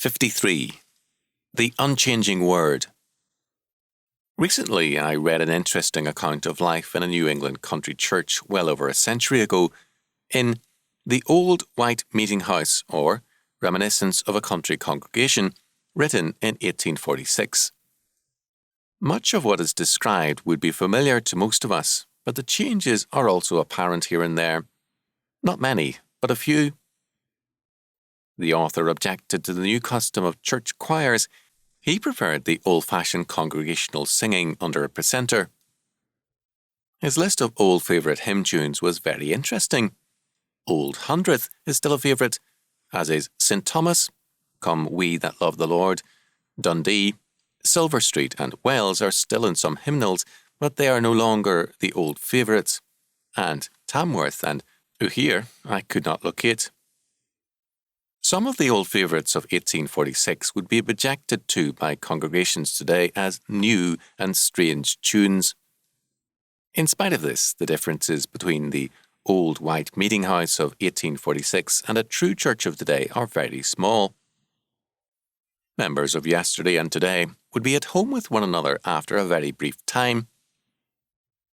53. The Unchanging Word. Recently, I read an interesting account of life in a New England country church well over a century ago in The Old White Meeting House, or Reminiscence of a Country Congregation, written in 1846. Much of what is described would be familiar to most of us, but the changes are also apparent here and there. Not many, but a few. The author objected to the new custom of church choirs. He preferred the old-fashioned congregational singing under a precentor. His list of old favourite hymn tunes was very interesting. Old Hundredth is still a favourite, as is St. Thomas, Come We That Love the Lord, Dundee, Silver Street and Wells are still in some hymnals, but they are no longer the old favourites, and Tamworth and Uhere I could not locate. Some of the old favourites of 1846 would be objected to by congregations today as new and strange tunes. In spite of this, the differences between the Old White Meeting House of 1846 and a true church of today are very small. Members of yesterday and today would be at home with one another after a very brief time.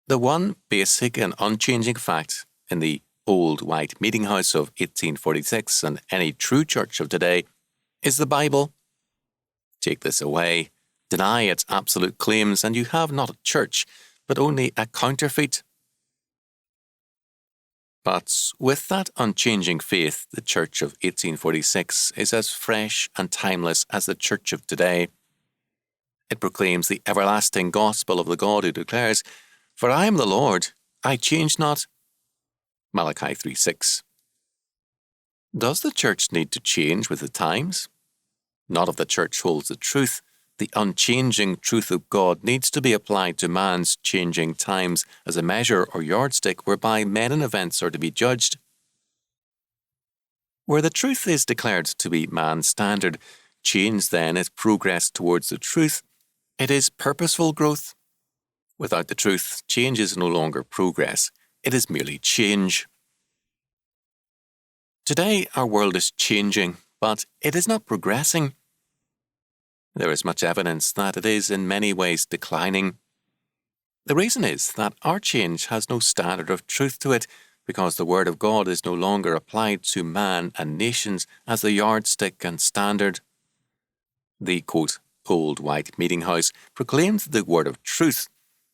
The one basic and unchanging fact in the Old White Meeting House of 1846 and any true church of today is the Bible. Take this away, deny its absolute claims, and you have not a church, but only a counterfeit. But with that unchanging faith, the church of 1846 is as fresh and timeless as the church of today. It proclaims the everlasting gospel of the God who declares, "For I am the Lord, I change not." Malachi 3:6. Does the church need to change with the times? Not if the church holds the truth. The unchanging truth of God needs to be applied to man's changing times as a measure or yardstick whereby men and events are to be judged. Where the truth is declared to be man's standard, change then is progress towards the truth. It is purposeful growth. Without the truth, change is no longer progress. It is merely change. Today, our world is changing, but it is not progressing. There is much evidence that it is in many ways declining. The reason is that our change has no standard of truth to it, because the Word of God is no longer applied to man and nations as the yardstick and standard. The, quote, Old White Meeting House proclaimed the word of truth,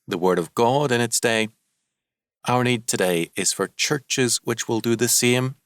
the Word of God in its day. Our need today is for churches which will do the same.